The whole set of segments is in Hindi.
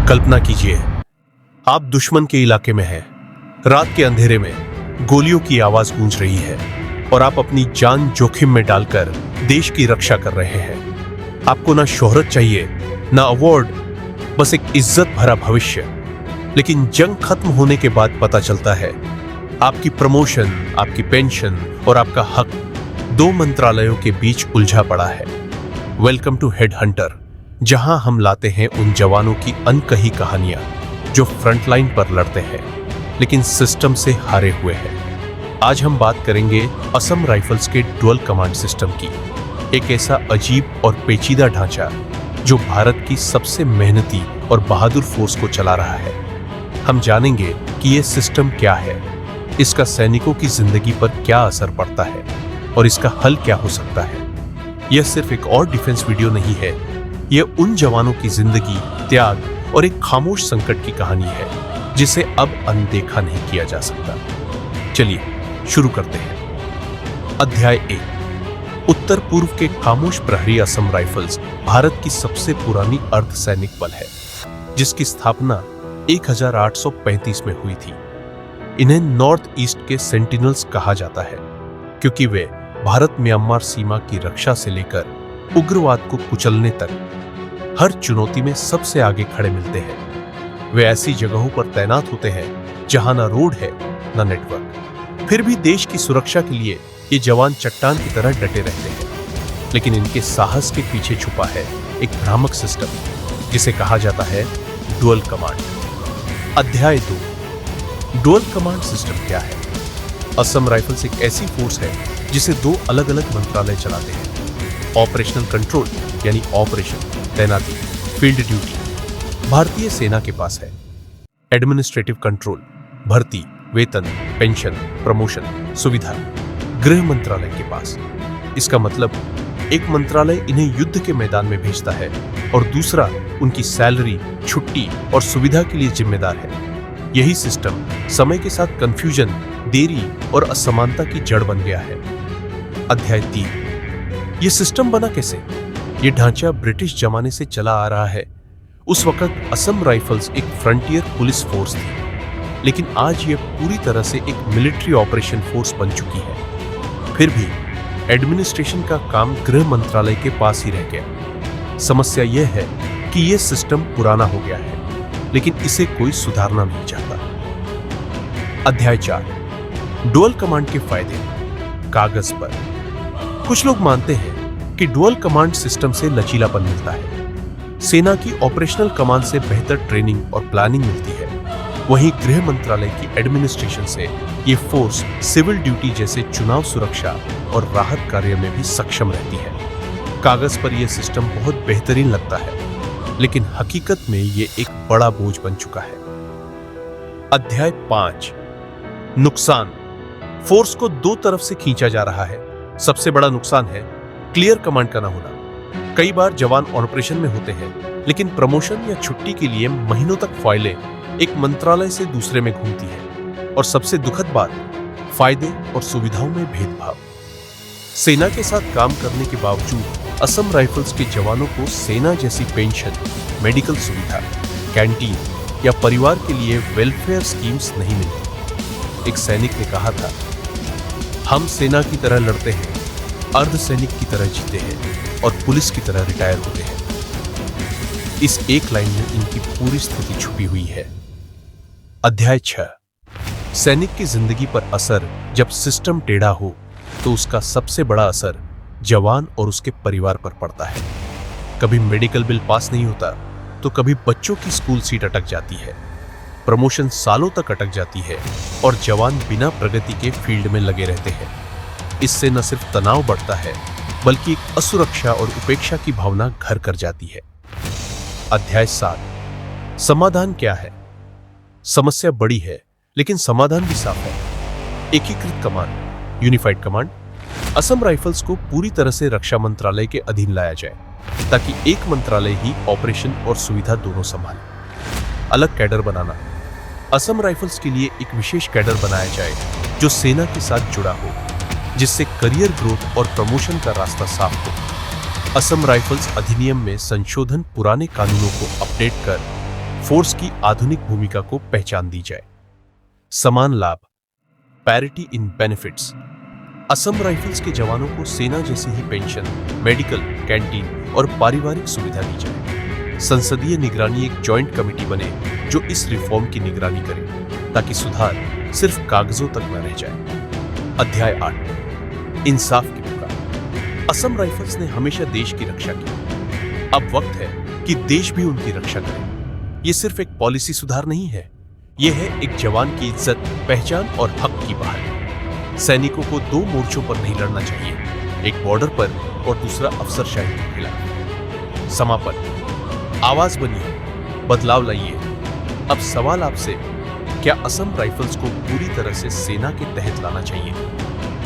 कल्पना कीजिए, आप दुश्मन के इलाके में हैं। रात के अंधेरे में गोलियों की आवाज गूंज रही है और आप अपनी जान जोखिम में डालकर देश की रक्षा कर रहे हैं। आपको ना शोहरत चाहिए, ना अवार्ड, बस एक इज्जत भरा भविष्य। लेकिन जंग खत्म होने के बाद पता चलता है आपकी प्रमोशन, आपकी पेंशन और आपका हक दो मंत्रालयों के बीच उलझा पड़ा है। वेलकम टू हेड हंटर, जहां हम लाते हैं उन जवानों की अनकही कहानियां जो फ्रंटलाइन पर लड़ते हैं लेकिन सिस्टम से हारे हुए हैं। आज हम बात करेंगे असम राइफल्स के डुअल कमांड सिस्टम की, एक ऐसा अजीब और पेचीदा ढांचा जो भारत की सबसे मेहनती और बहादुर फोर्स को चला रहा है। हम जानेंगे कि यह सिस्टम क्या है, इसका सैनिकों की जिंदगी पर क्या असर पड़ता है और इसका हल क्या हो सकता है। यह सिर्फ एक और डिफेंस वीडियो नहीं है, यह उन जवानों की जिंदगी, त्याग और एक खामोश संकट की कहानी है जिसे अब अनदेखा नहीं किया जा सकता। चलिए शुरू करते हैं। अध्याय 1। उत्तर पूर्व के खामोश प्रहरी असम राइफल्स भारत की सबसे पुरानी अर्धसैनिक बल है, जिसकी स्थापना 1835 में हुई थी। इन्हें नॉर्थ ईस्ट के सेंटिनल्स कहा जाता है क्योंकि वे भारत म्यांमार सीमा की रक्षा से लेकर उग्रवाद को कुचलने तक हर चुनौती में सबसे आगे खड़े मिलते हैं। वे ऐसी जगहों पर तैनात होते हैं जहां ना रोड है ना नेटवर्क, फिर भी देश की सुरक्षा के लिए ये जवान चट्टान की तरह डटे रहते हैं। लेकिन इनके साहस के पीछे छुपा है एक भ्रामक सिस्टम जिसे कहा जाता है डुअल कमांड। अध्याय 2। डुअल कमांड सिस्टम क्या है? असम राइफल्स एक ऐसी फोर्स है जिसे दो अलग अलग मंत्रालय चलाते हैं। ऑपरेशनल कंट्रोल यानी ऑपरेशन, तैनाती, फील्ड ड्यूटी भारतीय सेना के पास है। एडमिनिस्ट्रेटिव कंट्रोल, भर्ती, वेतन, पेंशन, प्रमोशन, सुविधा गृह मंत्रालय के पास। इसका मतलब एक मंत्रालय इन्हें युद्ध के मैदान में भेजता है और दूसरा उनकी सैलरी, छुट्टी और सुविधा के लिए जिम्मेदार है। यही सिस्टम समय के साथ कंफ्यूजन, देरी और असमानता की जड़ बन गया है। अध्याय 3। यह सिस्टम बना कैसे? यह ढांचा ब्रिटिश जमाने से चला आ रहा है। उस वक्त असम राइफल्स एक फ्रंटियर पुलिस फोर्स थी, लेकिन आज यह पूरी तरह से एक मिलिट्री ऑपरेशन फोर्स बन चुकी है। फिर भी एडमिनिस्ट्रेशन का काम गृह मंत्रालय के पास ही रह गया। समस्या यह है कि यह सिस्टम पुराना हो गया है, लेकिन इसे कोई सुधारना नहीं चाहता। अध्याय 4। डुअल कमांड के फायदे। कागज पर कुछ लोग मानते हैं कि डुअल कमांड सिस्टम से लचीलापन मिलता है, सेना की ऑपरेशनल कमांड से बेहतर ट्रेनिंग और प्लानिंग मिलती है। वहीं गृह मंत्रालय की एडमिनिस्ट्रेशन से ये फोर्स सिविल ड्यूटी जैसे चुनाव सुरक्षा और राहत कार्य में भी सक्षम रहती है। कागज पर यह सिस्टम बहुत बेहतरीन लगता है, लेकिन हकीकत में ये एक बड़ा बोझ बन चुका है। अध्याय 5। नुकसान। फोर्स को दो तरफ से खींचा जा रहा है। सबसे बड़ा नुकसान है क्लियर कमांड का ना होना। कई बार जवान ऑपरेशन में होते हैं, लेकिन प्रमोशन या छुट्टी के लिए महीनों तक फाइलें एक मंत्रालय से दूसरे में घूमती हैं। और सबसे दुखद बात, फायदे और सुविधाओं में भेदभाव। सेना के साथ काम करने के बावजूद असम राइफल्स के जवानों को सेना जैसी पेंशन, मेडिकल सुविधा, कैंटीन या परिवार के लिए वेलफेयर स्कीम्स नहीं मिलती। एक सैनिक ने कहा था, हम सेना की तरह लड़ते हैं, अर्धसैनिक की तरह जीते हैं और पुलिस की तरह रिटायर होते हैं। इस एक लाइन में इनकी पूरी स्थिति छुपी हुई है। अध्याय 6। सैनिक की जिंदगी पर असर। जब सिस्टम टेढ़ा हो तो उसका सबसे बड़ा असर जवान और उसके परिवार पर पड़ता है। कभी मेडिकल बिल पास नहीं होता तो कभी बच्चों की स्कूल सीट अटक जाती है, प्रमोशन सालों तक अटक जाती है और जवान बिना प्रगति के फील्ड में लगे रहते हैं। इससे न सिर्फ तनाव बढ़ता है, बल्कि एक असुरक्षा और उपेक्षा की भावना घर कर जाती है। अध्याय 7। समाधान क्या है? समस्या बड़ी है, लेकिन समाधान भी साफ है। एकीकृत command, unified command. Assam rifles को पूरी तरह से रक्षा मंत्रालय के अधीन लाया जाए, ताकि एक मंत्रालय ही ऑपरेशन और सुविधा दोनों संभाले। अलग कैडर बनाना। असम राइफल्स के लिए एक विशेष कैडर बनाया जाए जो सेना के साथ जुड़ा हो, जिससे करियर ग्रोथ और प्रमोशन का रास्ता साफ हो। असम राइफल्स अधिनियम में संशोधन पुराने कानूनों को अपडेट कर फोर्स की आधुनिक भूमिका को पहचान दी जाए। समान लाभ, parity in benefits. Assam rifles के जवानों को सेना जैसी ही पेंशन, मेडिकल, कैंटीन और पारिवारिक सुविधा दी जाए। संसदीय निगरानी एक जॉइंट कमेटी बने जो इस रिफॉर्म की निगरानी करे ताकि सुधार सिर्फ कागजों तक न रह जाए। अध्याय 8, इंसाफ की पुकार। असम राइफल्स ने हमेशा देश की रक्षा की। अब वक्त है कि देश भी उनकी रक्षा करे। ये सिर्फ एक पॉलिसी सुधार नहीं है, यह है एक जवान की इज्जत, पहचान और हक की बहाली। सैनिकों को दो मोर्चों पर नहीं लड़ना चाहिए, एक बॉर्डर पर और दूसरा अफसरशाही के खिलाफ। समापन, आवाज बनिए, बदलाव लाइए। अब सवाल आपसे, क्या असम राइफल्स को पूरी तरह से सेना के तहत लाना चाहिए?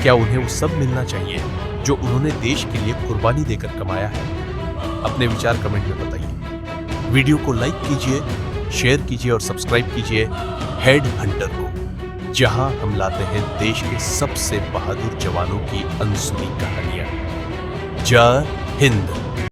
क्या उन्हें वो सब मिलना चाहिए जो उन्होंने देश के लिए कुर्बानी देकर कमाया है? अपने विचार कमेंट में बताइए। वीडियो को लाइक कीजिए, शेयर कीजिए और सब्सक्राइब कीजिए हेड हंटर को, जहां हम लाते हैं देश के सबसे बहादुर जवानों की अनसुनी कहानियां। जय हिंद।